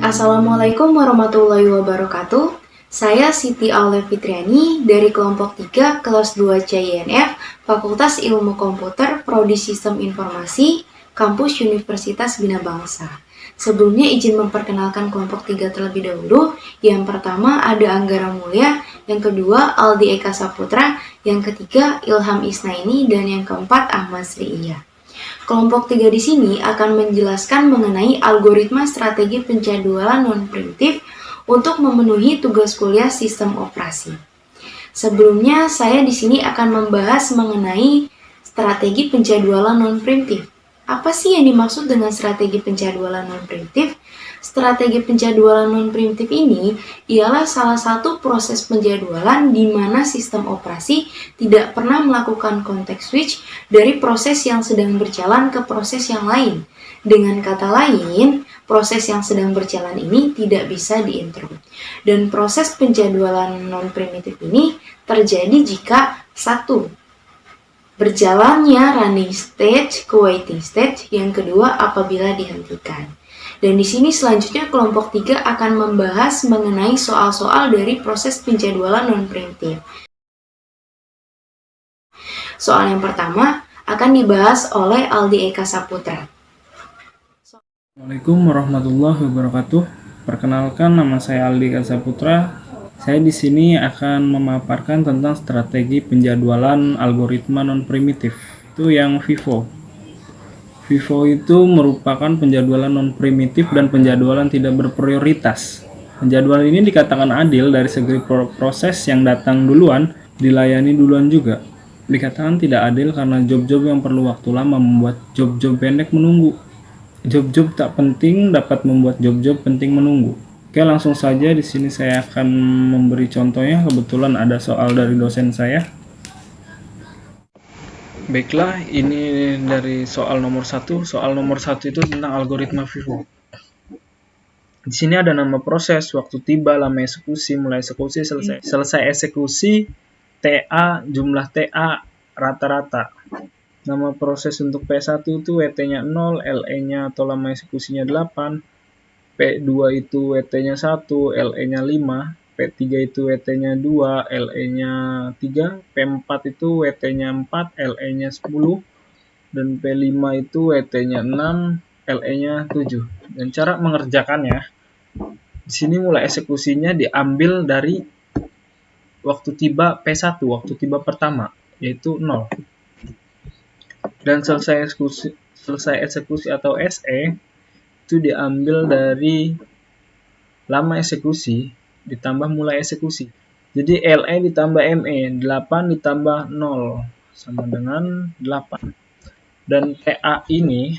Assalamualaikum warahmatullahi wabarakatuh. Saya Siti Aulia Fitriani dari kelompok 3 kelas 2 CINF Fakultas Ilmu Komputer Prodi Sistem Informasi Kampus Universitas Bina Bangsa. Sebelumnya izin memperkenalkan kelompok 3 terlebih dahulu. Yang pertama ada Anggara Mulia, yang kedua Aldi Eka Saputra, yang ketiga Ilham Isnaini, dan yang keempat Ahmad Sriiya. Kelompok 3 di sini akan menjelaskan mengenai algoritma strategi penjadwalan non-preemptif untuk memenuhi tugas kuliah sistem operasi. Sebelumnya, saya di sini akan membahas mengenai strategi penjadwalan non-preemptif. Apa sih yang dimaksud dengan strategi penjadwalan non-preemptif? Strategi penjadwalan non-preemptif ini ialah salah satu proses penjadwalan di mana sistem operasi tidak pernah melakukan context switch dari proses yang sedang berjalan ke proses yang lain. Dengan kata lain, proses yang sedang berjalan ini tidak bisa diinterrupt. Dan proses penjadwalan non-primitif ini terjadi jika 1. Berjalannya running stage ke waiting stage, yang kedua apabila dihentikan. Dan di sini selanjutnya kelompok 3 akan membahas mengenai soal-soal dari proses penjadwalan non-preemptif. Soal yang pertama akan dibahas oleh Aldi Eka Saputra. Assalamualaikum warahmatullahi wabarakatuh. Perkenalkan, nama saya Aldi Eka Saputra. Saya di sini akan memaparkan tentang strategi penjadwalan algoritma non-primitif. Itu yang FIFO. FIFO itu merupakan penjadwalan non-primitif dan penjadwalan tidak berprioritas. Penjadwalan ini dikatakan adil dari segi proses yang datang duluan dilayani duluan juga. Dikatakan tidak adil karena job-job yang perlu waktu lama membuat job-job pendek menunggu. Job-job tak penting dapat membuat job-job penting menunggu. Oke, langsung saja di sini saya akan memberi contohnya. Kebetulan ada soal dari dosen saya. Baiklah, ini dari soal nomor 1. Soal nomor 1 itu tentang algoritma FIFO. Di sini ada nama proses, waktu tiba, lama eksekusi, mulai eksekusi, selesai eksekusi, TA, jumlah TA, rata-rata. Nama proses untuk P1 itu WT-nya 0, LE-nya atau lama eksekusinya 8, P2 itu WT-nya 1, LE-nya 5, P3 itu WT-nya 2, LE-nya 3, P4 itu WT-nya 4, LE-nya 10, dan P5 itu WT-nya 6, LE-nya 7. Dan cara mengerjakannya, di sini mulai eksekusinya diambil dari waktu tiba P1, waktu tiba pertama, yaitu 0. Dan selesai eksekusi atau SE itu diambil dari lama eksekusi ditambah mulai eksekusi. Jadi LE ditambah ME, 8 ditambah 0 sama dengan 8. Dan TA ini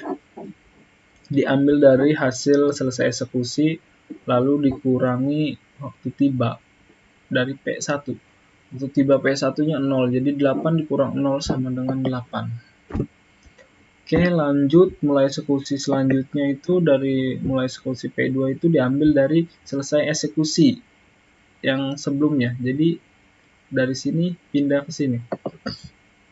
diambil dari hasil selesai eksekusi lalu dikurangi waktu tiba dari P1. Waktu tiba P1-nya 0, jadi 8 dikurang 0 sama dengan 8. Oke, lanjut. Mulai eksekusi selanjutnya itu dari mulai eksekusi P2 itu diambil dari selesai eksekusi yang sebelumnya. Jadi dari sini pindah ke sini.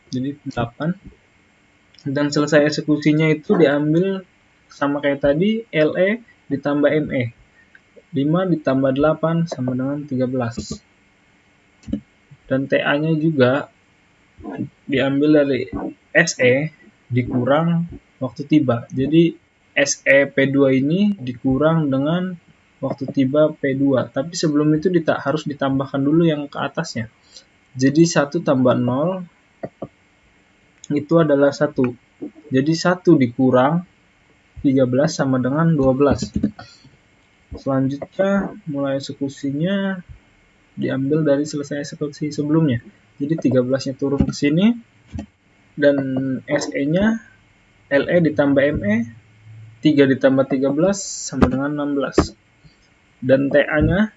Jadi 8. Dan selesai eksekusinya itu diambil sama kayak tadi, LE ditambah ME. 5 ditambah 8 sama dengan 13. Dan TA-nya juga diambil dari SE dikurang waktu tiba. Jadi SE P2 ini dikurang dengan waktu tiba P2. Tapi sebelum itu harus ditambahkan dulu yang ke atasnya. Jadi 1 tambah 0 itu adalah 1. Jadi 1 dikurang 13 sama dengan 12. Selanjutnya mulai eksekusinya diambil dari selesai eksekusi sebelumnya. Jadi 13-nya turun ke sini. Dan SE-nya LE ditambah ME 3 ditambah 13 sama dengan 16. Dan TA-nya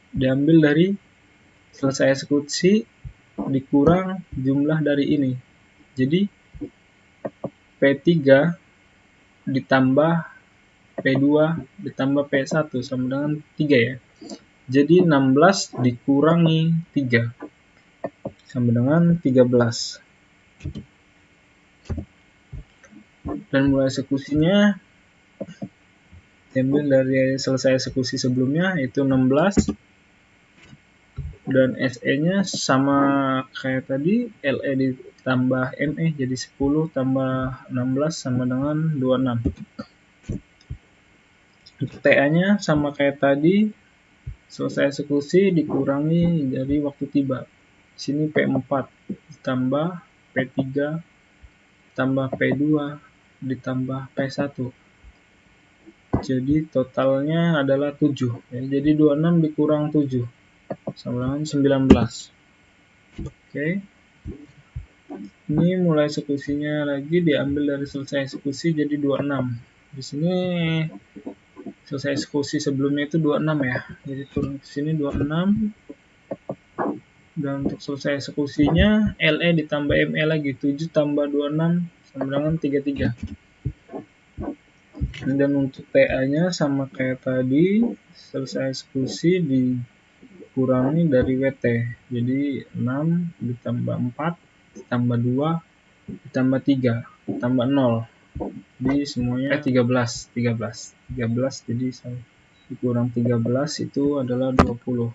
diambil dari selesai eksekusi dikurang jumlah dari ini. Jadi P3 ditambah P2 ditambah P1 sama dengan 3 ya. Jadi 16 dikurangi 3 sama dengan 13. Dan mulai eksekusinya diambil dari selesai eksekusi sebelumnya, yaitu 16. Dan SE-nya sama kayak tadi, LE ditambah ME, jadi 10 tambah 16 sama dengan 26. Untuk TA-nya sama kayak tadi, selesai eksekusi dikurangi dari waktu tiba. Di sini P4 ditambah P3 tambah P2 ditambah P1. Jadi totalnya adalah 7. Ya, jadi 26 dikurang 7 sama dengan 19. Oke. Ini mulai eksekusinya lagi diambil dari selesai eksekusi jadi 26. Di sini selesai eksekusi sebelumnya itu 26 ya. Jadi turun ke sini 26. Dan untuk selesai eksekusinya LE ditambah ME lagi, 7 tambah 26 sama dengan 33. Dan untuk TA-nya sama kayak tadi, selesai eksekusi dikurangi dari WT. Jadi 6 ditambah 4 ditambah 2 ditambah 3 ditambah 0. Jadi semuanya 13 jadi dikurang 13 itu adalah 20.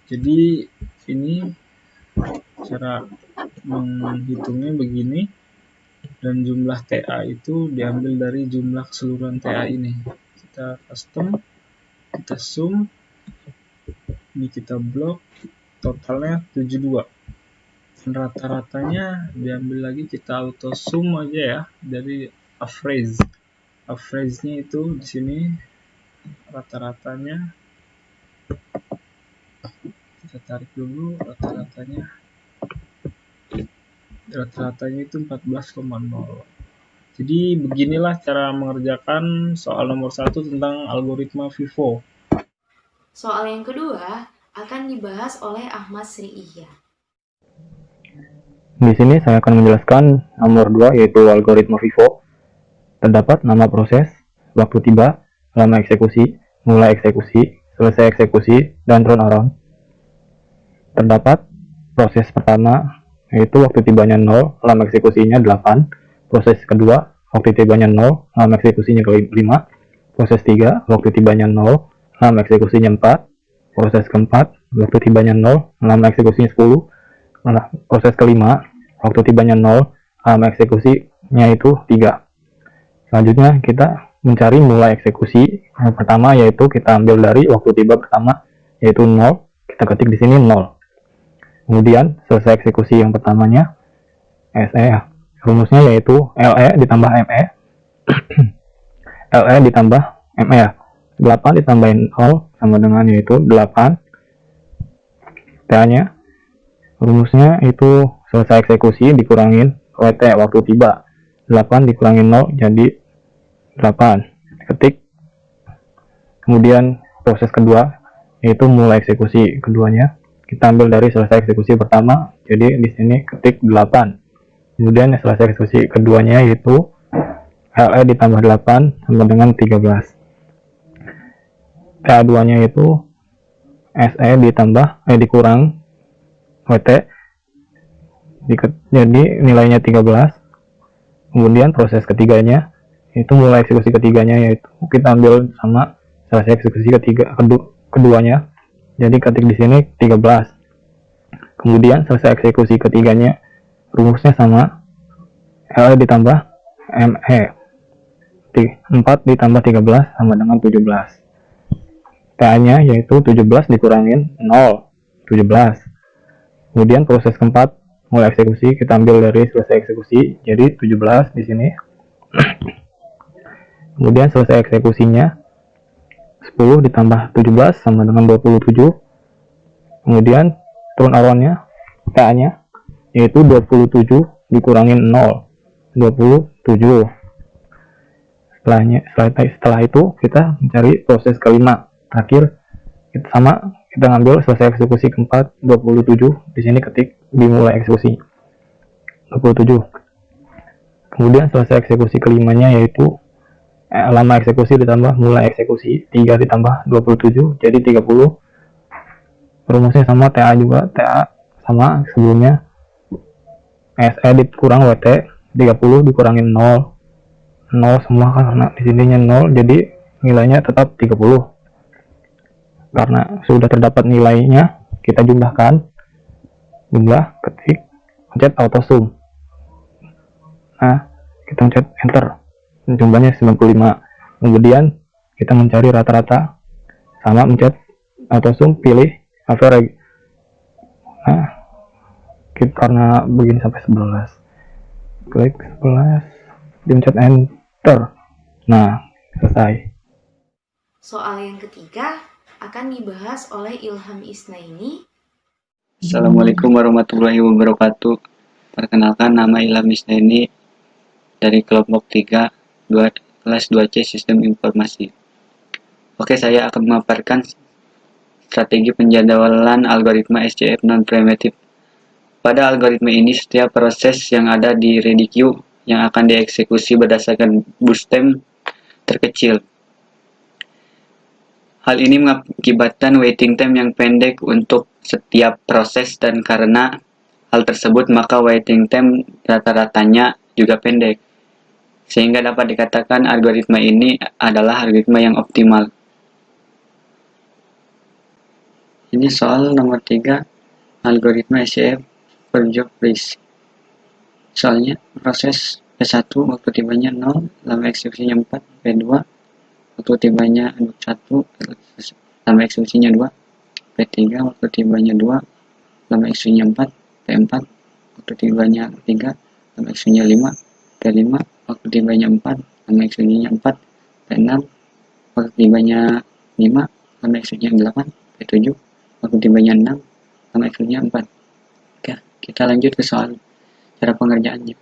Jadi ini cara menghitungnya begini, dan jumlah TA itu diambil dari jumlah keseluruhan TA ini. Kita custom, kita sum, ini kita blok, totalnya 72. Rata-ratanya diambil lagi, kita auto sum aja ya dari average. Average-nya itu di sini rata-ratanya. Kita tarik dulu rata-ratanya. Rata-ratanya itu 14,0. Jadi beginilah cara mengerjakan soal nomor 1 tentang algoritma FIFO. Soal yang kedua akan dibahas oleh Ahmad Sri Ihya. Di sini saya akan menjelaskan nomor 2 yaitu algoritma FIFO. Terdapat nama proses, waktu tiba, lama eksekusi, mulai eksekusi, selesai eksekusi, dan turnaround. Terdapat proses pertama yaitu waktu tibanya 0, lama eksekusinya 8. Proses kedua, waktu tibanya 0, lama eksekusinya 5. Proses 3, waktu tibanya 0, lama eksekusinya 4. Proses keempat, waktu tibanya 0, lama eksekusinya 10. Proses kelima, waktu tibanya 0, lama eksekusinya itu 3. Selanjutnya kita mencari mulai eksekusi. Yang pertama yaitu kita ambil dari waktu tiba pertama yaitu 0, kita ketik di sini 0. Kemudian selesai eksekusi yang pertamanya SE. Rumusnya yaitu LE ditambah ME. LE ditambah ME ya. 8 ditambahin 0 sama dengan yaitu 8. TA-nya rumusnya itu selesai eksekusi dikurangin WT waktu tiba. 8 dikurangin 0 jadi 8. Ketik. Kemudian proses kedua yaitu mulai eksekusi keduanya. Kita ambil dari selesai eksekusi pertama, jadi di sini ketik 8. Kemudian selesai eksekusi keduanya yaitu LE ditambah 8 sama dengan 13. TA2-nya yaitu SE ditambah dikurang WT, jadi nilainya 13. Kemudian proses ketiganya itu mulai eksekusi ketiganya yaitu kita ambil sama selesai eksekusi keduanya. Jadi ketik di sini 13. Kemudian selesai eksekusi ketiganya, rumusnya sama LE ditambah ME. 4 ditambah 13 sama dengan 17. TA-nya yaitu 17 dikurangin 0, 17. Kemudian proses keempat, mulai eksekusi, kita ambil dari selesai eksekusi, jadi 17 di sini. Kemudian selesai eksekusinya 10 ditambah 17 sama dengan 27. Kemudian turn around-nya, TA-nya yaitu 27 dikurangin 0, 27. Setelah itu kita mencari proses kelima. Terakhir kita ngambil selesai eksekusi keempat 27. Di sini ketik dimulai eksekusi 27. Kemudian selesai eksekusi kelimanya yaitu lama eksekusi ditambah mulai eksekusi 3 ditambah 27 jadi 30. Rumusnya sama, TA juga, TA sama sebelumnya, SE dikurang WT, 30 dikurangin 0, nol semua karena di sininya 0, jadi nilainya tetap 30. Karena sudah terdapat nilainya, kita jumlahkan, jumlah, ketik, pencet auto sum. Nah, kita pencet enter, jumlahnya 95. Kemudian kita mencari rata-rata, sama pencet auto sum, pilih average. Nah, karena begini sampai 11, klik 11, dipencet enter. Nah, selesai. Soal yang ketiga akan dibahas oleh Ilham Isnaini. Assalamualaikum warahmatullahi wabarakatuh. Perkenalkan, nama Ilham Isnaini dari kelompok 3 kelas 2C Sistem Informasi. Oke, saya akan memaparkan strategi penjadwalan algoritma SCF non-primitive. Pada algoritma ini, setiap proses yang ada di ready queue yang akan dieksekusi berdasarkan boost time terkecil. Hal ini mengakibatkan waiting time yang pendek untuk setiap proses, dan karena hal tersebut maka waiting time rata-ratanya juga pendek. Sehingga dapat dikatakan algoritma ini adalah algoritma yang optimal. Ini soal nomor 3, algoritma SCF per job list. Soalnya proses P1 waktu tibanya 0, lama eksekusinya 4, P2 waktu tibanya 1, lama eksekusinya 2, P3 waktu tibanya 2, lama eksekusinya 4, P4 waktu tibanya 3, lama eksekusinya 5, P5 waktu tibanya 4, lama eksekusinya 4, P6 waktu tibanya 5, lama eksekusinya 8, P7 waktu tibanya 6, lama eksekusinya 4. Oke, kita lanjut ke soal cara pengerjaannya.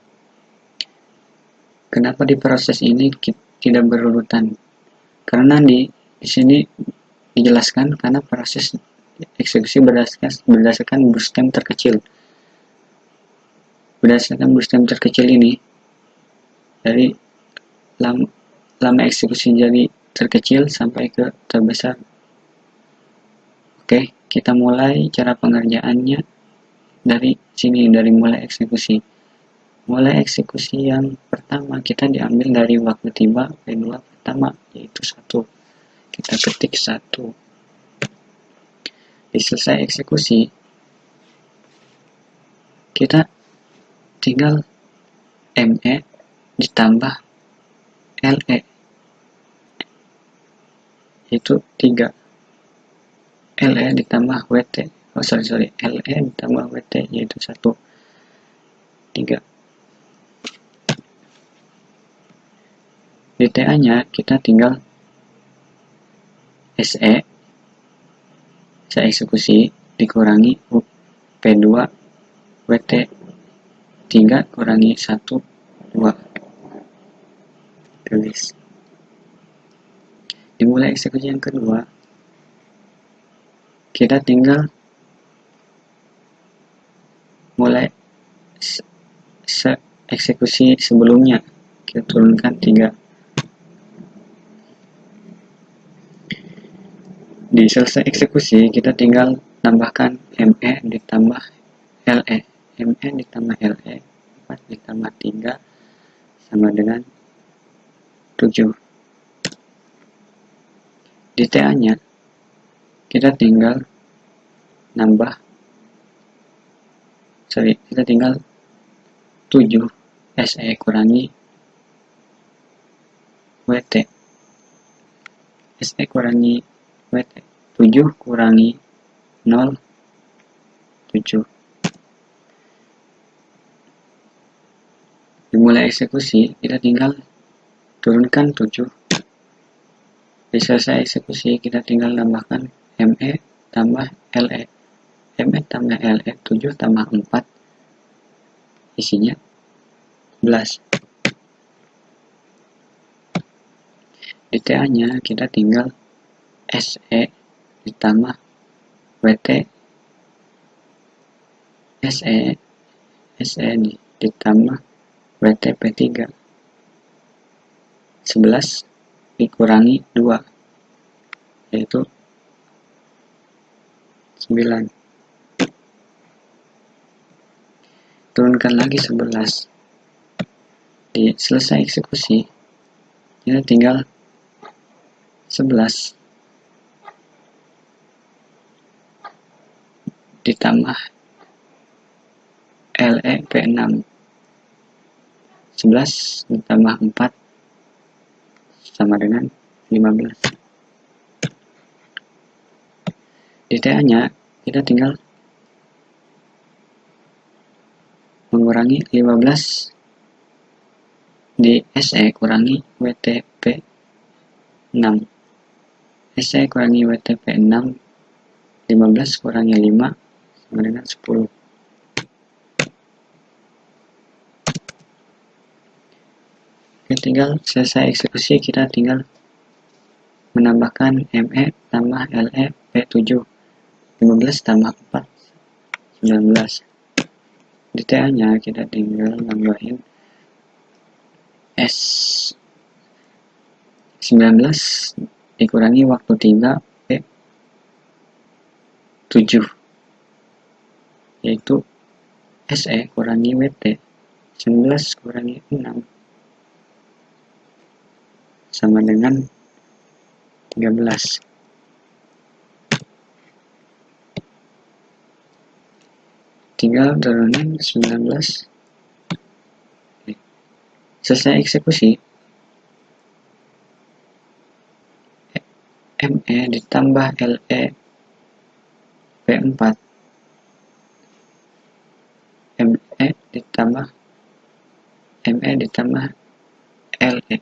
Kenapa di proses ini tidak berurutan? Karena di sini dijelaskan karena proses eksekusi berdasarkan boost time terkecil. Berdasarkan boost time terkecil ini, dari lama eksekusi jadi terkecil sampai ke terbesar. Oke, kita mulai cara pengerjaannya dari sini, dari mulai eksekusi. Mulai eksekusi yang pertama kita diambil dari waktu tiba P2 pertama, yaitu 1. Kita ketik 1. Di selesai eksekusi, kita tinggal ME ditambah LE, yaitu 3. LE ditambah WT, LE ditambah WT, yaitu 1, 3. Di TA nya kita tinggal SE, saya eksekusi, dikurangi P2 WT 3 kurangi 1, 2. Tulis. Dimulai eksekusi yang kedua, kita tinggal mulai eksekusi sebelumnya, kita turunkan 3. Di selesai eksekusi, kita tinggal tambahkan ME ditambah LE. ME ditambah LE, 4 ditambah 3, sama dengan 7. Di TA-nya, kita tinggal kita tinggal 7 SE kurangi WT. SE kurangi WT, 7 kurangi 0, 7. Dimulai eksekusi, kita tinggal turunkan 7. Di selesai eksekusi, kita tinggal tambahkan ME tambah LE. ME tambah LE, 7 tambah 4, isinya 11. Di TA-nya, kita tinggal SE ditambah WT, SE ditambah WT P3, 11 dikurangi 2, yaitu 9. Turunkan lagi 11. Di selesai eksekusi, Kita tinggal 11 ditambah LE P6. 11 ditambah 4 sama dengan 15. Di TA-nya kita tinggal mengurangi 15 di SE kurangi WTP 6. SE kurangi WTP 6, 15 kurangi 5 sama dengan 10. Oke, tinggal selesai eksekusi, kita tinggal menambahkan ME tambah LE P7. 15 tambah 4 19. Di TA nya kita tinggal nambahin S 19 dikurangi waktu 3 P7, yaitu SE kurangi WT 19 kurangi 6 sama dengan 13. Tinggal turunin 19. Selesai eksekusi, ME ditambah LE P4, ME ditambah LE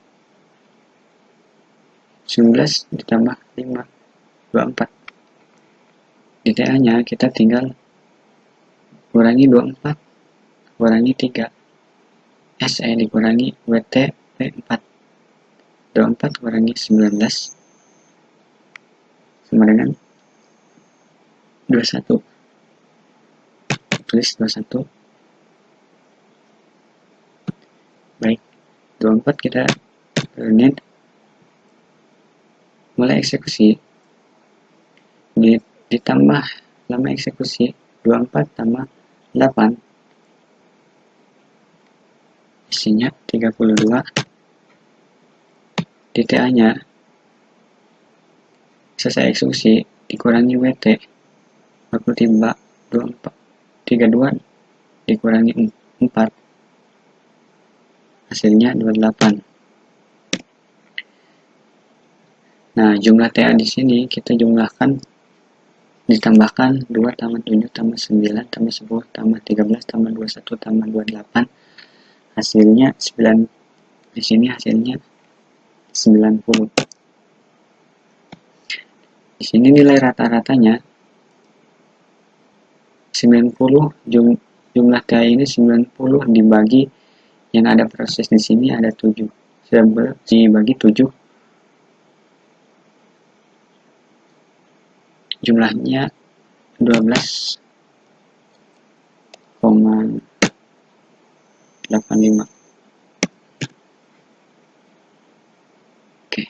19 ditambah 5 24. Di TA nya kita tinggal kurangi 24 kurangi 3, SE dikurangi WT P4. 24 kurangi 19 sama dengan 21. Tulis 21. Baik, 24 kita turunin. Mulai eksekusi, ditambah lama eksekusi 24 tambah 8, isinya 32. Di TA nya selesai eksekusi dikurangi WT waktu tiba 32 dikurangi 4, hasilnya 28. Nah, jumlah TA di sini kita jumlahkan, ditambahkan 2 tambah 7 tambah 9 tambah 10 tambah 13 tambah 21 tambah 28, hasilnya 9. Di sini hasilnya 90. Di sini nilai rata-ratanya 90, jumlah TA ini 90 dibagi yang ada proses di sini ada 7. Dibagi 7, jumlahnya 12,85. Oke.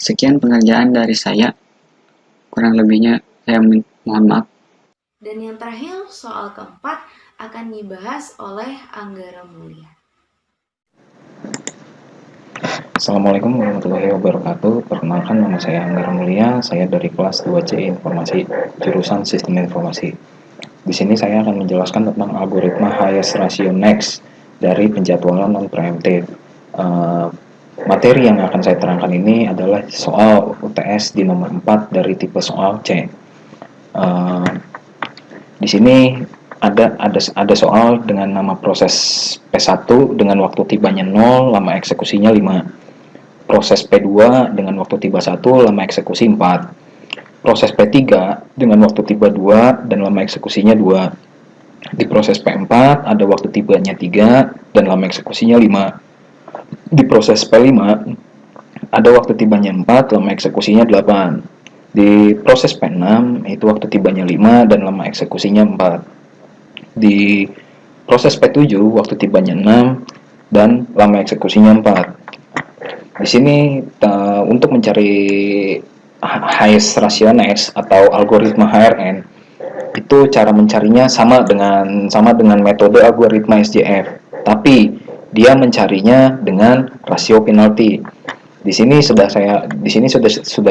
Sekian pengerjaan dari saya. Kurang lebihnya saya mohon maaf. Dan yang terakhir, soal keempat akan dibahas oleh Anggara Mulia. Assalamualaikum warahmatullahi wabarakatuh. Perkenalkan, nama saya Anggara Mulia. Saya dari kelas 2C Informasi, jurusan Sistem Informasi. Di sini saya akan menjelaskan tentang algoritma highest ratio next dari penjadwalan non-preemptive. Materi yang akan saya terangkan ini adalah soal UTS di nomor 4 dari tipe soal C. Di sini ada soal dengan nama proses P1 dengan waktu tibanya 0, lama eksekusinya 5. Proses P2 dengan waktu tiba 1, lama eksekusi 4. Proses P3 dengan waktu tiba 2 dan lama eksekusinya 2. Di proses P4 ada waktu tibanya 3 dan lama eksekusinya 5. Di proses P5 ada waktu tibanya 4, lama eksekusinya 8. Di proses P6 itu waktu tibanya 5 dan lama eksekusinya 4. Di proses P7 waktu tibanya 6 dan lama eksekusinya 4. Di sini untuk mencari highest ratio next atau algoritma HRN, itu cara mencarinya sama dengan metode algoritma SJF. Tapi dia mencarinya dengan rasio penalti. Di sini sudah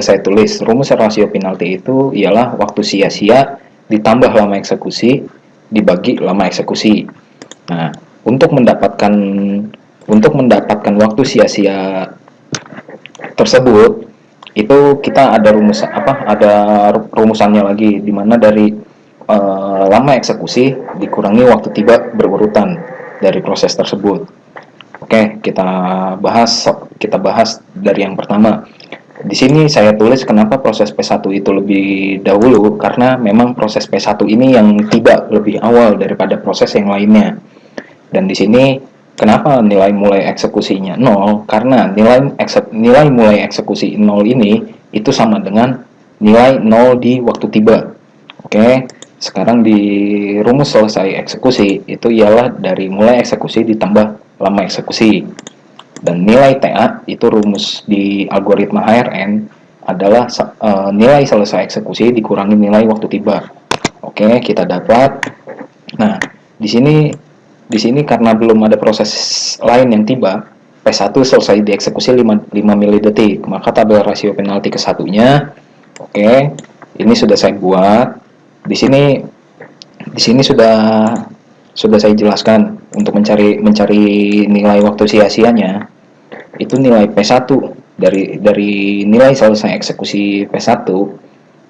saya tulis rumus rasio penalti itu ialah waktu sia-sia ditambah lama eksekusi dibagi lama eksekusi. Nah, untuk mendapatkan waktu sia-sia tersebut itu kita ada rumusannya lagi, di mana dari lama eksekusi dikurangi waktu tiba berurutan dari proses tersebut. Oke, kita bahas dari yang pertama. Di sini saya tulis kenapa proses P1 itu lebih dahulu, karena memang proses P1 ini yang tiba lebih awal daripada proses yang lainnya. Dan di sini kenapa nilai mulai eksekusinya 0? Karena nilai mulai eksekusi 0 ini itu sama dengan nilai 0 di waktu tiba. Oke, sekarang di rumus selesai eksekusi itu ialah dari mulai eksekusi ditambah lama eksekusi. Dan nilai TA itu rumus di algoritma HRN adalah nilai selesai eksekusi dikurangi nilai waktu tiba. Oke, kita dapat. Nah, di sini karena belum ada proses lain yang tiba, P1 selesai dieksekusi 5 milidetik, maka tabel rasio penalti ke satunya. Oke, ini sudah saya buat. Di sini sudah saya jelaskan untuk mencari nilai waktu sia-sianya. Itu nilai P1 dari nilai selesai eksekusi P1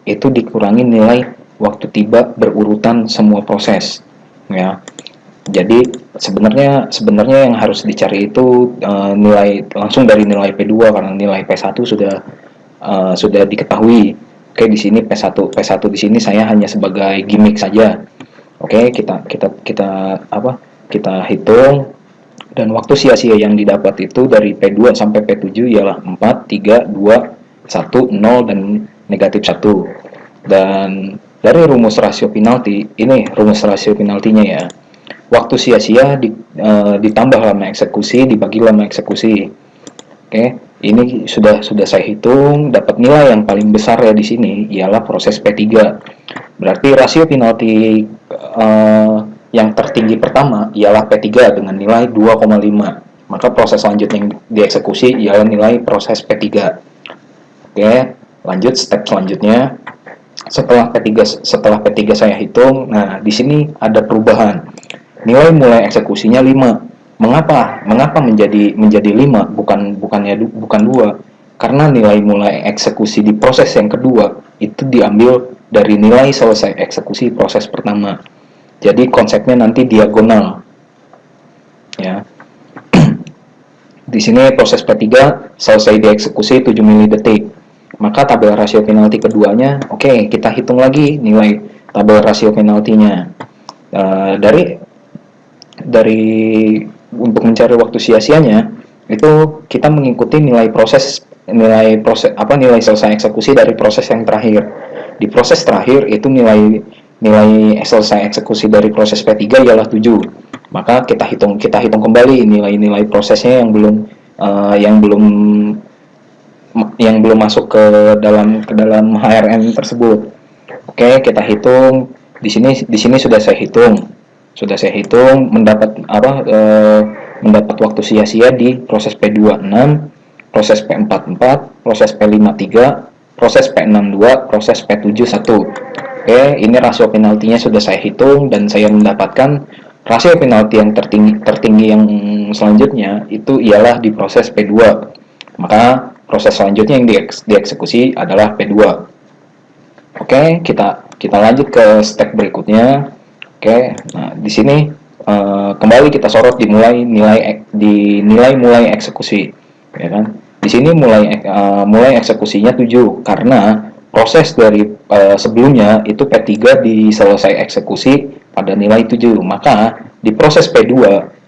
itu dikurangi nilai waktu tiba berurutan semua proses, ya. Jadi sebenarnya yang harus dicari itu nilai langsung dari nilai P2, karena nilai P1 sudah diketahui. Oke, di sini P1 di sini saya hanya sebagai gimmick saja. Oke, kita hitung, dan waktu sia-sia yang didapat itu dari P2 sampai P7 ialah 4, 3, 2, 1, 0, dan negatif 1. Dan dari rumus rasio penalti, ini rumus rasio penaltinya ya. Waktu sia-sia ditambah lama eksekusi dibagi lama eksekusi. Oke, ini sudah saya hitung, dapat nilai yang paling besar ya di sini ialah proses P3. Berarti rasio penalti yang tertinggi pertama ialah P3 dengan nilai 2,5. Maka proses selanjutnya yang dieksekusi ialah nilai proses P3. Oke, lanjut step selanjutnya. Setelah P3 saya hitung, nah di sini ada perubahan. Nilai mulai eksekusinya 5. Mengapa menjadi 5 bukan 2? Karena nilai mulai eksekusi di proses yang kedua itu diambil dari nilai selesai eksekusi proses pertama. Jadi konsepnya nanti diagonal. Ya. Di sini proses P3 selesai dieksekusi 7 milidetik. Maka tabel rasio penalti keduanya, oke, kita hitung lagi nilai tabel rasio penaltinya. Dari untuk mencari waktu sia-sianya itu kita mengikuti nilai selesai eksekusi dari proses yang terakhir. Di proses terakhir itu nilai selesai eksekusi dari proses P3 ialah 7. Maka kita hitung kembali nilai-nilai prosesnya yang belum masuk ke dalam HRN tersebut. Oke, kita hitung. Di sini sudah saya hitung. Mendapat waktu sia-sia di proses P2 6, proses P4 4, proses P5 3, proses P6 2, proses P7 1. Oke, ini rasio penaltinya sudah saya hitung dan saya mendapatkan rasio penalti yang tertinggi yang selanjutnya itu ialah di proses P2. Maka proses selanjutnya yang dieksekusi adalah P2. Oke, kita lanjut ke step berikutnya. Oke, nah di sini kembali kita sorot di nilai mulai eksekusi, ya kan? Di sini mulai eksekusinya 7 karena proses dari sebelumnya itu P3 diselesai eksekusi pada nilai 7. Maka di proses P2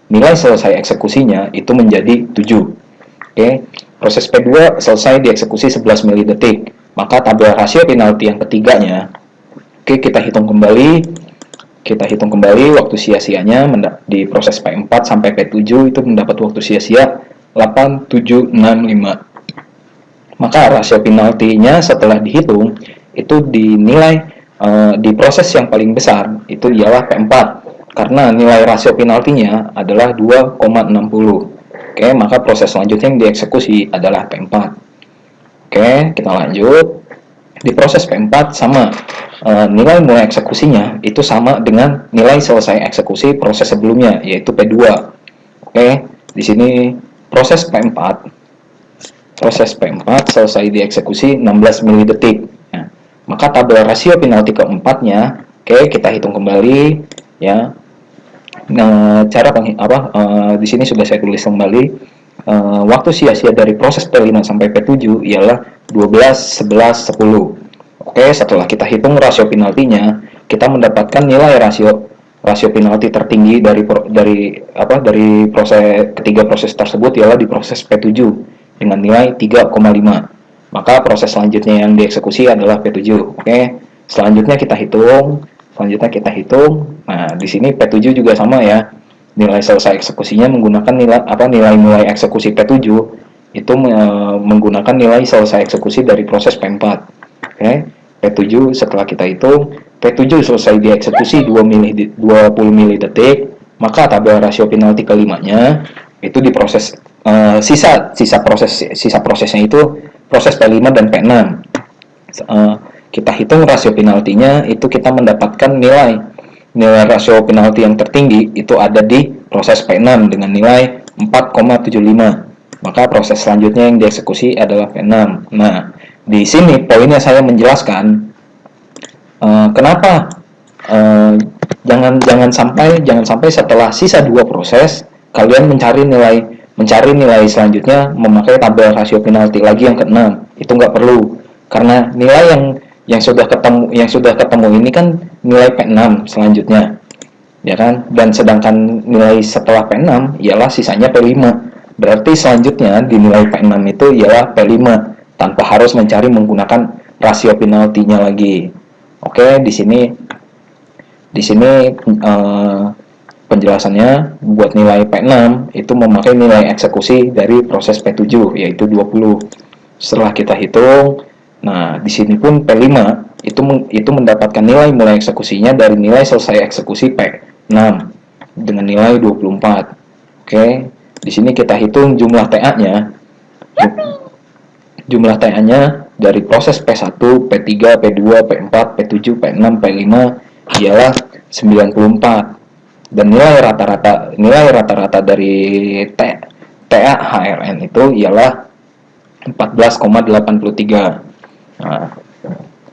nilai selesai eksekusinya itu menjadi 7. Oke, proses P2 selesai dieksekusi 11 milidetik. Maka tabel rasio penalti yang ketiganya, oke, kita hitung kembali waktu sia-sianya di proses P4 sampai P7 itu mendapat waktu sia-sia 8, 7, 6, 5. Maka rasio penaltinya setelah dihitung itu dinilai di proses yang paling besar itu ialah P4. karena nilai rasio penaltinya adalah 2,60. Oke, maka proses selanjutnya yang dieksekusi adalah P4. Oke, kita lanjut. Di proses P4 sama, nilai mulai eksekusinya itu sama dengan nilai selesai eksekusi proses sebelumnya, yaitu P2. Oke, di sini proses P4 selesai dieksekusi 16 milidetik. Nah, maka tabel rasio penalti keempatnya, oke, kita hitung kembali ya. Nah, di sini sudah saya tulis kembali. Waktu sia-sia dari proses P5 sampai P7 ialah 12, 11, 10. Oke, setelah kita hitung rasio penaltinya, kita mendapatkan nilai rasio penalti tertinggi dari ketiga proses tersebut ialah di proses P7 dengan nilai 3,5. Maka proses selanjutnya yang dieksekusi adalah P7. Oke, selanjutnya kita hitung. Nah, di sini P7 juga sama ya. Nilai selesai eksekusinya menggunakan nilai mulai eksekusi P7 itu menggunakan nilai selesai eksekusi dari proses P4. Oke, P7 setelah kita hitung, P7 selesai dieksekusi 20 milidetik, maka tabel rasio penalti kelimanya itu diproses sisa prosesnya itu proses P5 dan P6. Kita hitung rasio penaltinya, itu kita mendapatkan nilai rasio penalti yang tertinggi itu ada di proses P6 dengan nilai 4,75. Maka proses selanjutnya yang dieksekusi adalah P6. Nah, di sini poinnya saya menjelaskan kenapa jangan sampai setelah sisa 2 proses kalian mencari nilai selanjutnya memakai tabel rasio penalti lagi yang ke-6. Itu nggak perlu, karena nilai yang sudah ketemu ini kan nilai P6 selanjutnya, ya kan? Dan sedangkan nilai setelah P6 ialah sisanya P5. Berarti selanjutnya di nilai P6 itu ialah P5 tanpa harus mencari menggunakan rasio penaltinya lagi. Oke, di sini penjelasannya buat nilai P6 itu memakai nilai eksekusi dari proses P7 yaitu 20. Setelah kita hitung, nah di sini pun P5 itu mendapatkan nilai mulai eksekusinya dari nilai selesai eksekusi P6 dengan nilai 24. Oke, di sini kita hitung jumlah TA-nya. Jumlah TA-nya dari proses P1, P3, P2, P4, P7, P6, P5 ialah 94. Dan nilai rata-rata dari TA HRN itu ialah 14,83. Nah,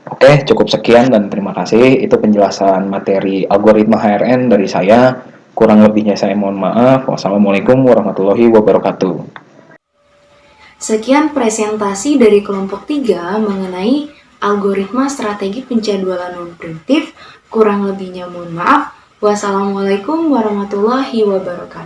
oke, cukup sekian dan terima kasih. Itu penjelasan materi algoritma HRN dari saya. Kurang lebihnya saya mohon maaf. Wassalamualaikum warahmatullahi wabarakatuh. Sekian presentasi dari kelompok 3 mengenai algoritma strategi penjadwalan non-prediktif. Kurang lebihnya mohon maaf. Wassalamualaikum warahmatullahi wabarakatuh.